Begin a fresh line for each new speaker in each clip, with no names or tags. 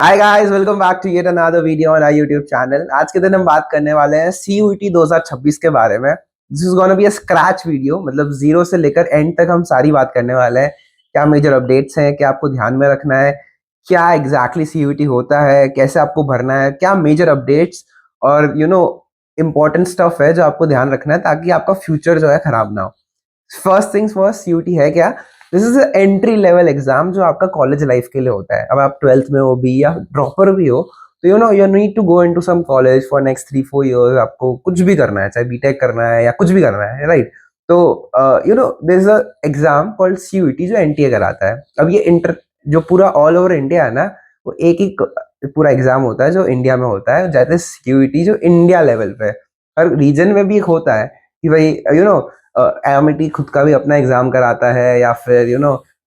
Hi guys, welcome back to yet another video on our YouTube channel. आज के दिन हम बात करने वाले हैं सीयूईटी 2026 के बारे में। This is gonna be a scratch video, मतलब जीरो से लेकर एंड तक हम सारी बात करने वाले हैं। क्या मेजर अपडेट्स हैं, क्या आपको ध्यान में रखना है, क्या एग्जैक्टली सीयूईटी होता है, कैसे आपको भरना है, क्या मेजर अपडेट्स और इम्पोर्टेंट स्टफ है जो आपको ध्यान रखना है ताकि आपका फ्यूचर जो है खराब ना हो। फर्स्ट थिंग्स फर्स्ट, सीयूटी है क्या? This is entry level exam जो आपका कॉलेज लाइफ के लिए होता है। अब आप 12th में हो भी या ड्रॉपर भी हो तो you need to go into some college for next 3-4 years. आपको कुछ भी करना है, चाहे बीटेक करना है या कुछ भी करना है, राइट? तो there is a exam called CUET जो एनटीए कराता है। अब ये इंटर जो पूरा ऑल ओवर इंडिया है ना, वो एक ही पूरा एग्जाम होता है जो इंडिया में होता है, जाते सीयूटी जो इंडिया लेवल पे। हर रीजन में भी एक होता है कि भाई एमिटी खुद का भी अपना एग्जाम कराता है, या फिर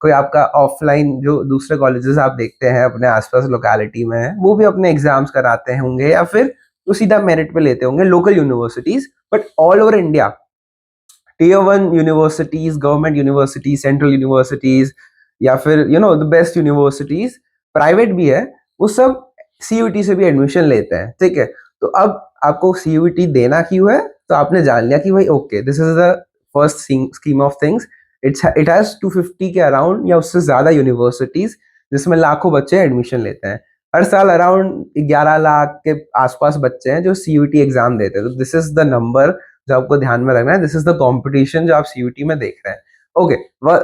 कोई आपका ऑफलाइन जो दूसरे कॉलेजेस आप देखते हैं अपने आसपास लोकेलिटी में है, वो भी अपने एग्जाम्स कराते होंगे, या फिर वो सीधा मेरिट पे लेते होंगे local universities. But all over India tier 1 universities, government universities, central universities, या फिर द बेस्ट यूनिवर्सिटीज, प्राइवेट भी है, वो सब सीयूटी से भी एडमिशन लेते हैं, ठीक है? तो अब आपको सीयूटी देना क्यों है, तो आपने जान लिया कि भाई okay, this is the first scheme of things. It has 250 के अराउंड या उससे ज्यादा यूनिवर्सिटीज जिसमें लाखों बच्चे एडमिशन लेते हैं। हर साल अराउंड 11 लाख के आसपास बच्चे हैं जो सीयूटी एग्जाम देते हैं। तो दिस इज द नंबर जो आपको ध्यान में रखना है। दिस इज द कंपटीशन जो आप सीयूटी में देख रहे हैं। ओके,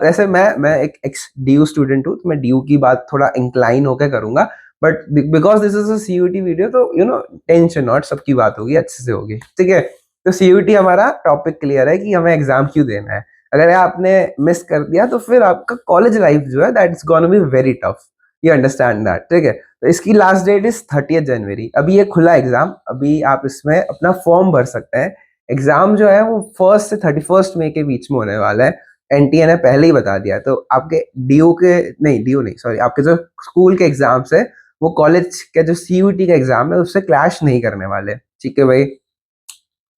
वैसे मैं एक एक्स डीयू स्टूडेंट हूँ, तो मैं डीयू की बात थोड़ा इंक्लाइन होकर करूंगा। But because this is a CUET video, तो टेंशन नॉट, सबकी बात होगी, अच्छे से होगी, ठीक है? तो सीयूटी हमारा टॉपिक क्लियर है कि हमें एग्जाम क्यों देना है। अगर आपने मिस कर दिया तो फिर आपका कॉलेज लाइफ जो है that is gonna be very tough. You understand that, ठीक है? तो इसकी लास्ट डेट इज 30 जनवरी। अभी ये खुला एग्जाम, अभी आप इसमें अपना फॉर्म भर सकते हैं। एग्जाम जो है वो 1 से 31 मई के बीच में होने वाला है। एनटीए ने पहले ही बता दिया। तो आपके डी यू नहीं, सॉरी, आपके जो स्कूल के एग्जाम्स है वो कॉलेज का जो सीयूटी का एग्जाम है उससे क्लैश नहीं करने वाले, ठीक है भाई?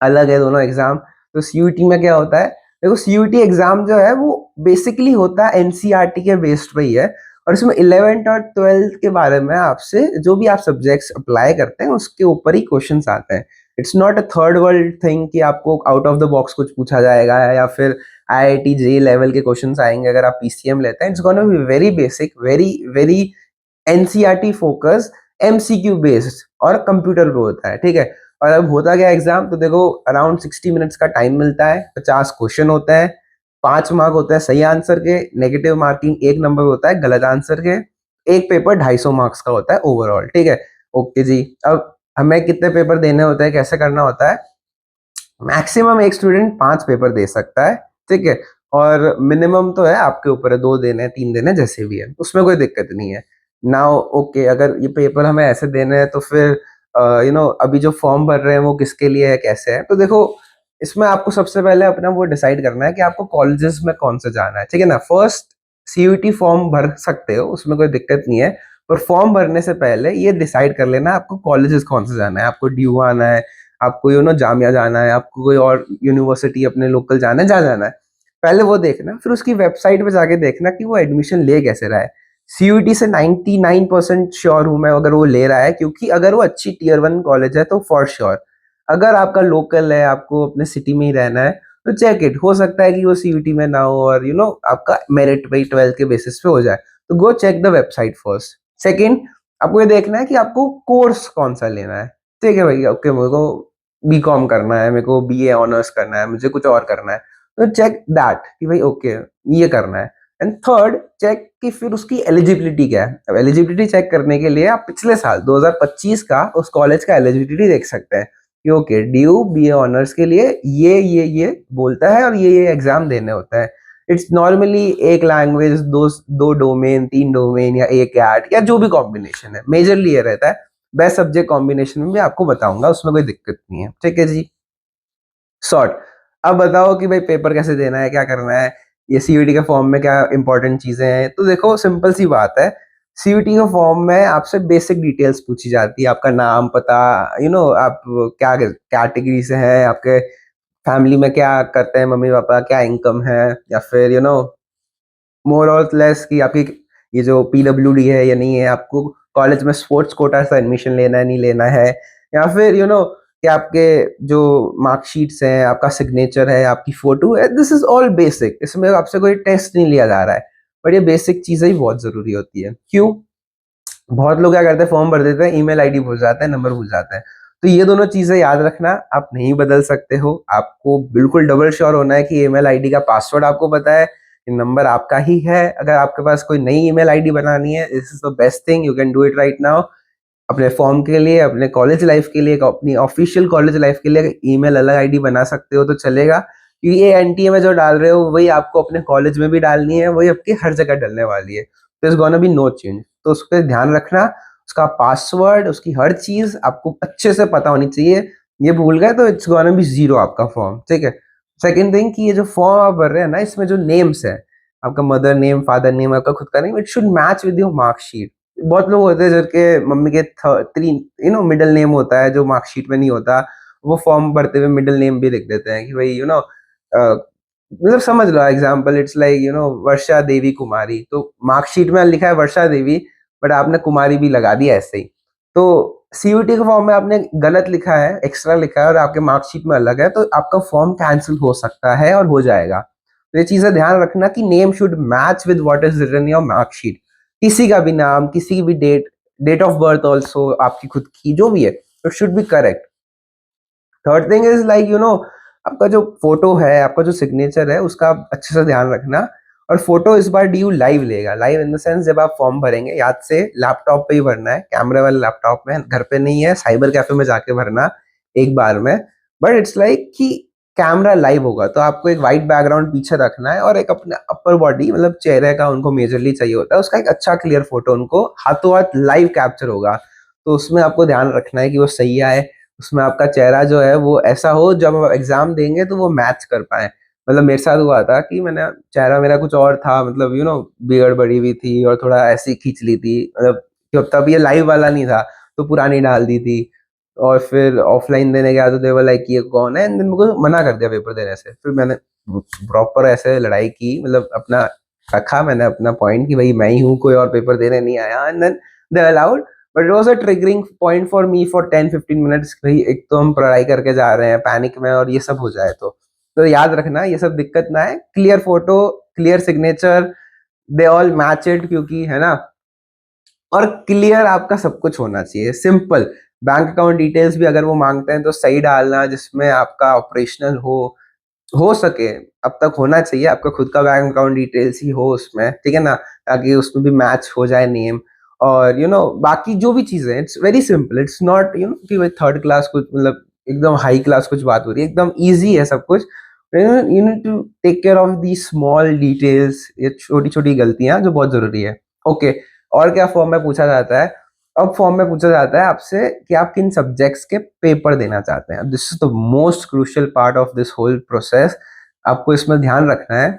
अलग है दोनों एग्जाम। तो सीयूटी में क्या होता है, देखो, सीयूटी एग्जाम जो है वो बेसिकली होता है एनसीईआरटी के बेस्ड पे ही है। और इसमें 11th और 12th के बारे में आपसे जो भी आप सब्जेक्ट्स अप्लाई करते हैं उसके ऊपर ही क्वेश्चंस आते हैं। It's not a third world thing कि आपको आउट ऑफ द बॉक्स कुछ पूछा जाएगा या फिर आईआईटी जे लेवल के क्वेश्चंस आएंगे अगर आप पीसीएम लेते हैं। It's gonna be very basic, very very NCERT focus, MCQ based और कंप्यूटर पे होता है, ठीक है? और अब होता क्या एग्जाम, तो देखो, अराउंड 60 मिनट्स का टाइम मिलता है, 50 क्वेश्चन होते हैं, 5 मार्क होता है सही आंसर के, नेगेटिव मार्किंग 1 नंबर होता है गलत आंसर के। एक पेपर 250 मार्क्स का होता है ओवरऑल, ठीक है? ओके जी। अब हमें कितने पेपर देने होते हैं, कैसे करना होता है? मैक्सिमम एक स्टूडेंट 5 पेपर दे सकता है, ठीक है? और मिनिमम तो है आपके ऊपर है, 2 देने, 3 देने, जैसे भी है, उसमें कोई दिक्कत नहीं है। नाउ ओके, अगर ये पेपर हमें ऐसे देने हैं तो फिर अभी जो फॉर्म भर रहे हैं वो किसके लिए है, कैसे है? तो देखो, इसमें आपको सबसे पहले अपना वो डिसाइड करना है कि आपको कॉलेजेस में कौन से जाना है, ठीक है ना? फर्स्ट, सीयूटी फॉर्म भर सकते हो, उसमें कोई दिक्कत नहीं है। पर फॉर्म भरने से पहले ये डिसाइड कर लेना आपको कॉलेजेस कौन से जाना है। आपको ड्यू आना है, आपको जामिया जाना है, आपको कोई और यूनिवर्सिटी अपने लोकल जाना है, जहाँ जाना है, पहले वो देखना। फिर उसकी वेबसाइट पे जाके देखना कि वो एडमिशन ले कैसे रहा है। सीयूटी से 99% श्योर हूं मैं अगर वो ले रहा है, क्योंकि अगर वो अच्छी टियर 1 कॉलेज है तो फॉर श्योर। अगर आपका लोकल है, आपको अपने सिटी में ही रहना है, तो चेक इट, हो सकता है कि वो सीयूटी में ना हो और आपका मेरिट भाई 12th के बेसिस पे हो जाए। तो go check the website first. Second, आपको ये देखना है कि आपको कोर्स कौन सा लेना है, ठीक है भाई? ओके, मेरे को बीकॉम करना है, मेरे को बीए ऑनर्स करना है, मुझे कुछ और करना है, तो चेक दैट कि भाई ओके, ये करना है। एंड थर्ड, चेक कि फिर उसकी एलिजिबिलिटी क्या है। अब एलिजिबिलिटी चेक करने के लिए आप पिछले साल 2025 का उस कॉलेज का एलिजिबिलिटी देख सकते हैं कि ओके, ड्यू बीए ऑनर्स के लिए ये बोलता है और ये एग्जाम देने होता है। इट्स नॉर्मली एक लैंग्वेज, दो दो डोमेन, 3 डोमेन, या एक कैट, या जो भी कॉम्बिनेशन है, मेजरली ये रहता है। बेस्ट सब्जेक्ट कॉम्बिनेशन में भी आपको बताऊंगा, उसमें कोई दिक्कत नहीं है, ठीक है जी? सॉर्ट। अब बताओ कि भाई पेपर कैसे देना है, क्या करना है, ये सीयूटी के फॉर्म में क्या इंपॉर्टेंट चीजें हैं। तो देखो, सिंपल सी बात है। सीयूटी के फॉर्म में आपसे बेसिक डिटेल्स पूछी जाती है, आपका नाम, पता, आप क्या कैटेगरी से हैं, आपके फैमिली में क्या करते हैं मम्मी पापा, क्या इनकम है, या फिर मोर और लेस कि आपकी ये जो पीडब्ल्यूडी है या नहीं है, आपको कॉलेज में स्पोर्ट्स कोटा से एडमिशन लेना है नहीं लेना है, या फिर कि आपके जो मार्कशीट्स हैं, आपका सिग्नेचर है, आपकी फोटो है, दिस इज ऑल बेसिक। इसमें आपसे कोई टेस्ट नहीं लिया जा रहा है, बट ये बेसिक चीजें ही बहुत जरूरी होती है। क्यों? बहुत लोग क्या करते हैं, फॉर्म भर देते हैं, ईमेल आईडी भूल जाते हैं, नंबर भूल जाते हैं। तो ये दोनों चीजें याद रखना, आप नहीं बदल सकते हो। आपको बिल्कुल डबल श्योर होना है कि ईमेल आईडी का पासवर्ड आपको पता है, नंबर आपका ही है। अगर आपके पास कोई नई ईमेल आईडी बनानी है, this is the best thing, you can do it right now. अपने फॉर्म के लिए, अपने कॉलेज लाइफ के लिए, अपनी ऑफिशियल कॉलेज लाइफ के लिए ईमेल अलग आईडी बना सकते हो तो चलेगा, क्योंकि ये एनटीए में जो डाल रहे हो वही आपको अपने कॉलेज में भी डालनी है, वही आपकी हर जगह डलने वाली है। तो is gonna be no change. तो उस पर ध्यान रखना, उसका पासवर्ड, उसकी हर चीज आपको अच्छे से पता होनी चाहिए। ये भूल गए तो इट्स गोना बी जीरो आपका फॉर्म, ठीक है। सेकेंड थिंग कि ये जो फॉर्म आप भर रहे हैं ना, इसमें जो नेम्स है, आपका मदर नेम, फादर नेम, आपका खुद का name, it should match with your marksheet. बहुत लोग होते हैं जिनके मम्मी के थ्री मिडिल नेम होता है जो मार्कशीट में नहीं होता, वो फॉर्म भरते हुए मिडिल नेम भी लिख देते हैं कि भाई मतलब समझ लो एग्जांपल, इट्स लाइक वर्षा देवी कुमारी, तो मार्कशीट में लिखा है वर्षा देवी, बट आपने कुमारी भी लगा दिया ऐसे ही। तो सीयूटी के फॉर्म में आपने गलत लिखा है, एक्स्ट्रा लिखा है, और आपके मार्कशीट में अलग है, तो आपका फॉर्म कैंसिल हो सकता है और हो जाएगा। तो ये चीजें ध्यान रखना कि name should match with what is written in your marksheet. किसी का भी नाम, किसी की भी डेट ऑफ बर्थ ऑल्सो, आपकी खुद की जो भी है, it should be correct. Third thing is like आपका जो फोटो है, आपका जो सिग्नेचर है, उसका आप अच्छे से ध्यान रखना। और फोटो इस बार डीयू लाइव लेगा, लाइव इन द सेंस जब आप फॉर्म भरेंगे, याद से लैपटॉप पे ही भरना है, कैमरे वाले लैपटॉप में, घर पे नहीं है, साइबर कैफे में जाके भरना एक बार में। बट इट्स लाइक कि कैमरा लाइव होगा, तो आपको एक वाइट बैकग्राउंड पीछे रखना है, और एक अपना अपर बॉडी, मतलब चेहरे का उनको मेजरली चाहिए होता है, उसका एक अच्छा क्लियर फोटो उनको हाथों हाथ लाइव कैप्चर होगा। तो उसमें आपको ध्यान रखना है कि वो सही आए, उसमें आपका चेहरा जो है वो ऐसा हो, जब आप एग्जाम देंगे तो वो मैच कर पाए। मतलब मेरे साथ हुआ था कि मैंने, चेहरा मेरा कुछ और था, मतलब बियर्ड बढ़ी हुई थी और थोड़ा ऐसी खींच ली थी, मतलब तब ये लाइव वाला नहीं था, तो पुरानी डाल दी थी। और फिर ऑफलाइन देने गया तो दे वर लाइक ये कौन है, एंड देन मुझको मना कर दिया पेपर देने से। फिर मैंने प्रॉपर ऐसे लड़ाई की, मतलब अपना रखा मैंने अपना पॉइंट कि भाई मैं ही हूँ, कोई और पेपर देने नहीं आया, and then they allowed. But it was a triggering point for me for 10-15 minutes. भाई एक तो हम पढ़ाई करके जा रहे हैं पैनिक में, और ये सब हो जाए तो याद रखना ये सब दिक्कत ना है। Clear photo, clear signature, they all match it, क्योंकि है ना। और क्लियर आपका सब कुछ होना चाहिए, सिंपल। बैंक अकाउंट डिटेल्स भी अगर वो मांगते हैं तो सही डालना, जिसमें आपका ऑपरेशनल हो सके, अब तक होना चाहिए आपका खुद का बैंक अकाउंट डिटेल्स ही हो उसमें, ठीक है ना, ताकि उसमें भी मैच हो जाए नेम। और बाकी जो भी चीजें, it's very simple, it's not कि भाई थर्ड क्लास कुछ, मतलब एकदम हाई क्लास कुछ बात हो रही है, एकदम इजी है सब कुछ। You need to take care of the small details, ये छोटी छोटी गलतियां जो बहुत जरूरी है। ओके, और क्या फॉर्म में पूछा जाता है? अब फॉर्म में पूछा जाता है आपसे कि आप किन सब्जेक्ट्स के पेपर देना चाहते हैं। This is the most crucial part of this whole process. आपको इसमें ध्यान रखना है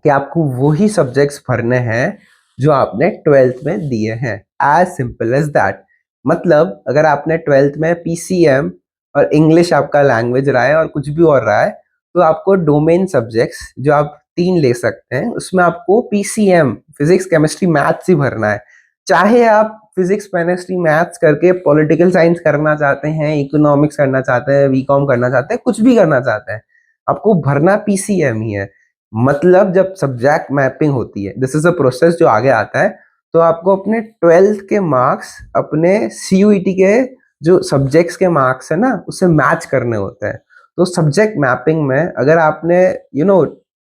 कि आपको वही सब्जेक्ट्स भरने हैं जो आपने 12th में दिए हैं, एज सिंपल एज दैट। मतलब अगर आपने 12th में पीसीएम और इंग्लिश आपका लैंग्वेज रहा है और कुछ भी और रहा है, तो आपको डोमेन सब्जेक्ट्स जो आप 3 ले सकते हैं, उसमें आपको पीसीएम, फिजिक्स केमिस्ट्री मैथ्स ही भरना है। चाहे आप फिजिक्स केमिस्ट्री मैथ्स करके पॉलिटिकल साइंस करना चाहते हैं, इकोनॉमिक्स करना चाहते हैं, बीकॉम करना चाहते हैं, कुछ भी करना चाहते हैं, आपको भरना पीसीएम ही है। मतलब जब सब्जेक्ट मैपिंग होती है, दिस इज अ प्रोसेस जो आगे आता है, तो आपको अपने 12th के मार्क्स अपने सीयूईटी के जो सब्जेक्ट्स के मार्क्स है ना, उससे मैच करने होते हैं। तो सब्जेक्ट मैपिंग में अगर आपने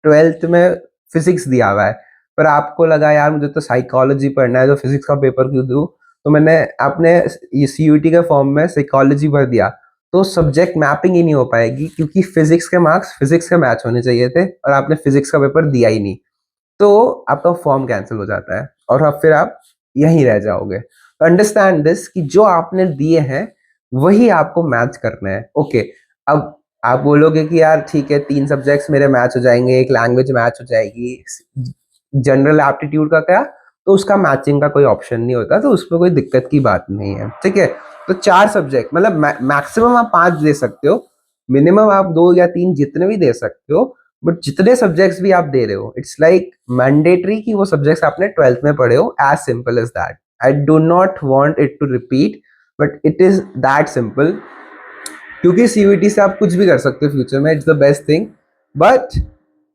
12th में फिजिक्स दिया हुआ है, पर आपको लगा यार मुझे तो साइकोलॉजी पढ़ना है, तो फिजिक्स का पेपर क्यों दूं, तो मैंने आपने ये सीयूईटी के फॉर्म में साइकोलॉजी भर दिया, तो सब्जेक्ट मैपिंग ही नहीं हो पाएगी, क्योंकि फिजिक्स के मार्क्स फिजिक्स के मैच होने चाहिए थे, और आपने फिजिक्स का पेपर दिया ही नहीं, तो आपका फॉर्म कैंसिल हो जाता है, और अब फिर आप यहीं रह जाओगे। तो अंडरस्टैंड दिस कि जो आपने दिए हैं वही आपको मैच करना है। ओके, अब आप बोलोगे कि यार ठीक है, 3 सब्जेक्ट्स मेरे मैच हो जाएंगे, एक लैंग्वेज मैच हो जाएगी, जनरल एप्टीट्यूड का क्या, तो उसका मैचिंग का कोई ऑप्शन नहीं होता, तो उसमें कोई दिक्कत की बात नहीं है, ठीक है। तो 4 सब्जेक्ट, मतलब मैक्सिमम आप 5 दे सकते हो, मिनिमम आप 2 या 3 जितने भी दे सकते हो, बट जितने सब्जेक्ट्स भी आप दे रहे हो, इट्स लाइक मैंडेटरी कि वो सब्जेक्ट्स आपने 12th में पढ़े हो, as simple as that. I do not want it to repeat, but it is that simple. क्योंकि सीयूईटी से आप कुछ भी कर सकते हो फ्यूचर में, it's the best thing. But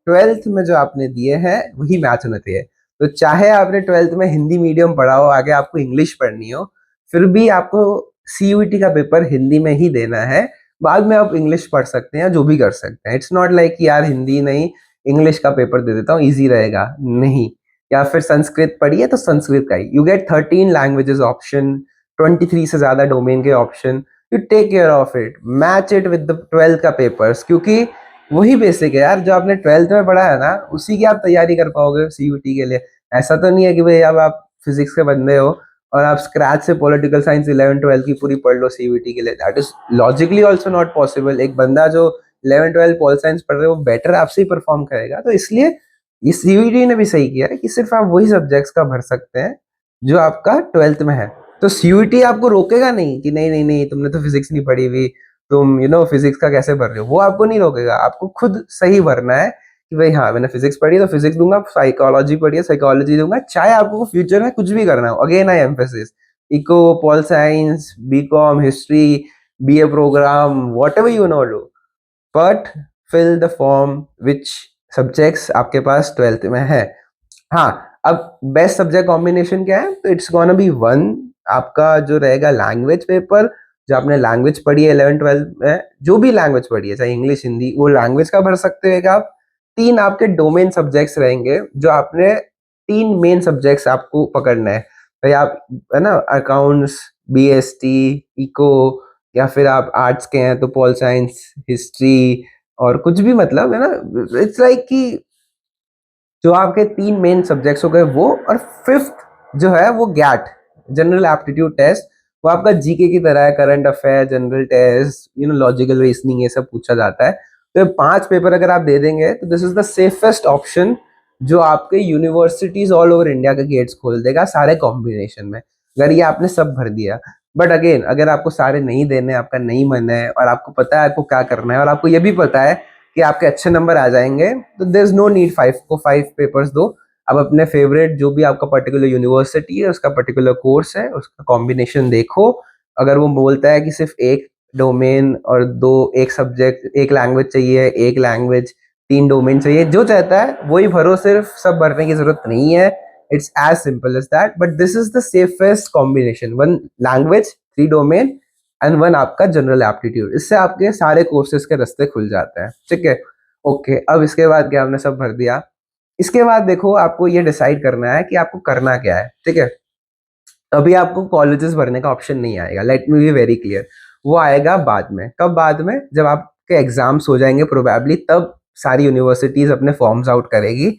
twelfth में जो आपने दिए हैं वही मैच होने चाहिए। तो चाहे आपने ट्वेल्थ में हिंदी मीडियम पढ़ा हो, आगे आपको इंग्लिश पढ़नी हो, फिर भी आपको सीयूईटी का पेपर हिंदी में ही देना है। बाद में आप इंग्लिश पढ़ सकते हैं, जो भी कर सकते हैं। इट्स नॉट लाइक कि यार हिंदी नहीं, इंग्लिश का पेपर दे देता हूँ, ईजी रहेगा, नहीं। या फिर संस्कृत पढ़िए तो संस्कृत का ही, यू गेट 13 लैंग्वेजेस ऑप्शन, 23 से ज्यादा डोमेन के option. You take care of it, match it with the twelfth का पेपर्स, क्योंकि वही बेसिक है यार, जो आपने ट्वेल्थ में पढ़ा है ना, उसी की आप तैयारी कर पाओगे सीयूटी के लिए। ऐसा तो नहीं है कि भाई अब आप फिजिक्स के बंदे हो और आप स्क्रैच से पॉलिटिकल साइंस 11 12 की पूरी पढ़ लो सीयूटी के लिए। That is logically also not possible. एक बंदा जो 11 12 पॉल साइंस पढ़ रहे हो, वो बेटर आपसे ही परफॉर्म करेगा। तो इसलिए इस सीयूटी ने भी सही किया है कि सिर्फ आप वही सब्जेक्ट्स का भर सकते हैं जो आपका ट्वेल्थ में है। तो सीयूटी आपको रोकेगा नहीं कि नहीं नहीं नहीं, तुमने तो फिजिक्स नहीं पढ़ी हुई, तुम फिजिक्स का कैसे भर रहे हो। वो आपको नहीं रोकेगा, आपको खुद सही भरना है कि भाई हाँ, मैंने फिजिक्स पढ़ी है तो फिजिक्स दूंगा, साइकोलॉजी पढ़ी है साइकोलॉजी दूंगा। चाहे आपको फ्यूचर में कुछ भी करना हो, again I emphasis, eco, pol science, BCom, history, BA program, whatever you know do, but fill the form which subjects आपके पास ट्वेल्थ में है। हाँ, अब बेस्ट सब्जेक्ट कॉम्बिनेशन क्या है, तो इट्स गोना बी वन, आपका जो रहेगा लैंग्वेज पेपर। जो आपने लैंग्वेज पढ़ी है 11 12 में, जो भी लैंग्वेज पढ़ी है, चाहे इंग्लिश हिंदी, वो लैंग्वेज का भर सकते हो आप। तीन आपके डोमेन सब्जेक्ट्स रहेंगे, जो आपने तीन मेन सब्जेक्ट्स आपको पकड़ना है। भाई आप, है ना, अकाउंट्स, बीएसटी, इको, या फिर आप आर्ट्स के हैं तो पॉल साइंस, हिस्ट्री, और कुछ भी, मतलब है ना, इट्स लाइक कि जो आपके तीन मेन सब्जेक्ट्स हो गए वो। और फिफ्थ जो है वो गैट, जनरल एप्टीट्यूड टेस्ट। वो आपका जीके की तरह है, current affair, general test, logical reasoning, ये सब पूछा जाता है। तो ये 5 पेपर अगर आप दे देंगे तो this is the safest option, जो आपके यूनिवर्सिटीज ऑल ओवर इंडिया के गेट्स खोल देगा सारे कॉम्बिनेशन में, अगर ये आपने सब भर दिया। बट अगेन, अगर आपको सारे नहीं देने, आपका नहीं मन है, और आपको पता है आपको क्या करना है, और आपको ये भी पता है कि आपके अच्छे नंबर आ जाएंगे, तो there is no need 5 papers दो। अब अपने फेवरेट जो भी आपका पर्टिकुलर यूनिवर्सिटी है, उसका पर्टिकुलर कोर्स है, उसका कॉम्बिनेशन देखो। अगर वो बोलता है कि सिर्फ एक डोमेन और दो, एक सब्जेक्ट, एक लैंग्वेज चाहिए, एक लैंग्वेज, 3 डोमेन चाहिए, जो चाहता है वही भरो, सिर्फ सब भरने की जरूरत नहीं है। It's as simple as that, but this is the safest combination, 1 language, 3 domain, and 1 आपका जनरल एप्टीट्यूड। इससे आपके सारे कोर्सेज के रास्ते खुल जाते हैं, ठीक है। ओके, अब इसके बाद क्या, आपने सब भर दिया। इसके बाद देखो, आपको ये डिसाइड करना है कि आपको करना क्या है, ठीक है। अभी आपको कॉलेजेस भरने का ऑप्शन नहीं आएगा, let me be very clear. वो आएगा बाद में। कब बाद में? जब आपके एग्जाम्स हो जाएंगे प्रोबेबली, तब सारी यूनिवर्सिटीज अपने फॉर्म्स आउट करेगी।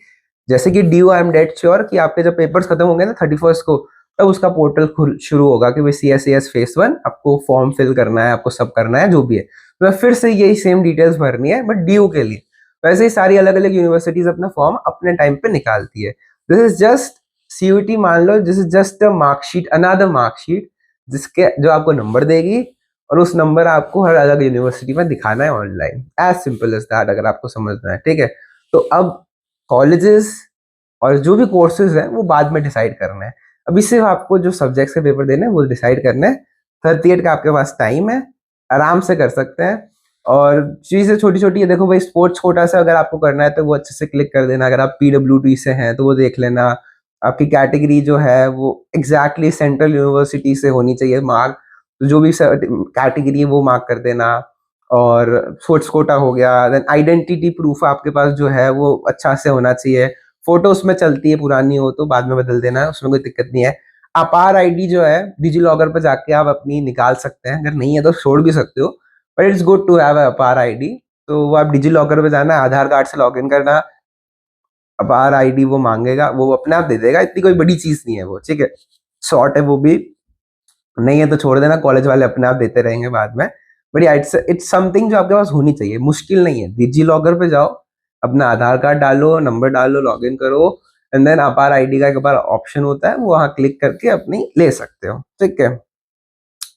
जैसे कि due, I am dead sure कि आपके जब पेपर्स खत्म होंगे ना 31st को, तब उसका पोर्टल शुरू होगा कि भाई CSCS फेस 1, आपको फॉर्म फिल करना है, आपको सब करना है, जो भी है। तो फिर से यही सेम डिटेल्स भरनी है, बट ड्यू के लिए। वैसे ही सारी अलग अलग यूनिवर्सिटीज अपना फॉर्म अपने टाइम पे निकालती है। दिस इज जस्ट सीयूटी, मान लो this is just a marksheet, another marksheet, जिसके जो आपको नंबर देगी, और उस नंबर आपको हर अलग यूनिवर्सिटी में दिखाना है online. As simple as that, अगर आपको समझना है, ठीक है। तो अब कॉलेजेस और जो भी कोर्सेज हैं वो बाद में डिसाइड करना है। अभी सिर्फ आपको जो सब्जेक्ट्स के पेपर देने हैं वो डिसाइड करना है। 38 का आपके पास टाइम है, आराम से कर सकते हैं। और चीजें छोटी छोटी है, देखो भाई, स्पोर्ट्स कोटा से अगर आपको करना है तो वो अच्छे से क्लिक कर देना। अगर आप PWD से हैं तो वो देख लेना। आपकी कैटेगरी जो है वो एग्जैक्टली सेंट्रल यूनिवर्सिटी से होनी चाहिए मार्क, तो जो भी कैटेगरी है वो मार्क कर देना। और स्पोर्ट्स कोटा हो गया। देन आइडेंटिटी प्रूफ आपके पास जो है वो अच्छा से होना चाहिए। फोटो उसमें चलती है, पुरानी हो तो बाद में बदल देना है, उसमें कोई दिक्कत नहीं है। अपार आईडी जो है, डिजी लॉकर पर जाके आप अपनी निकाल सकते हैं, अगर नहीं है तो छोड़ भी सकते हो, but it's good to have APAAR ID. तो वो आप डिजी लॉकर पे जाना, आधार कार्ड से लॉग इन करना, अपार आईडी वो मांगेगा, वो अपने आप दे देगा, इतनी कोई बड़ी चीज नहीं है वो, ठीक है। शॉर्ट है वो भी, नहीं है तो छोड़ देना, कॉलेज वाले अपने आप देते रहेंगे बाद में। बट इट्स समथिंग जो आपके पास होनी चाहिए, मुश्किल नहीं है। डिजी लॉकर पे जाओ, अपना आधार कार्ड डालो, नंबर डालो, लॉग इन करो, एंड देन अपार आईडी का एक बार ऑप्शन होता है, वो वहां क्लिक करके अपनी ले सकते हो, ठीक है।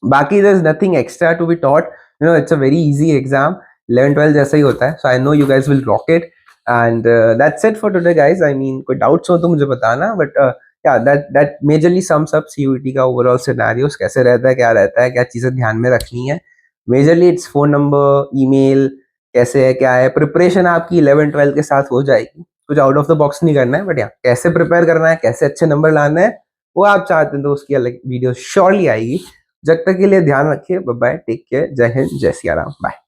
बाकी there is nothing extra to be taught, it's a very easy exam, 11 12 जैसा ही होता है। So I know you guys will rock it, and that's it for today guys. I mean कोई डाउट्स हो तो मुझे बताना, but yeah that majorly sums up CUET का ओवरऑल सिनेरियोस, कैसे रहता है, क्या चीजें ध्यान में रखनी है। Majorly it's phone number, email, कैसे है, क्या है। प्रिपरेशन आपकी 11-12 के साथ हो जाएगी, कुछ आउट ऑफ द बॉक्स नहीं करना है, बट या कैसे प्रिपेयर करना है, कैसे अच्छे नंबर लाना है, वो आप चाहते हैं तो उसकी अलग वीडियो श्योरली आएगी। जब तक के लिए ध्यान रखिए, बाय बाय, टेक केयर, जय हिंद, जय सिया राम, बाय।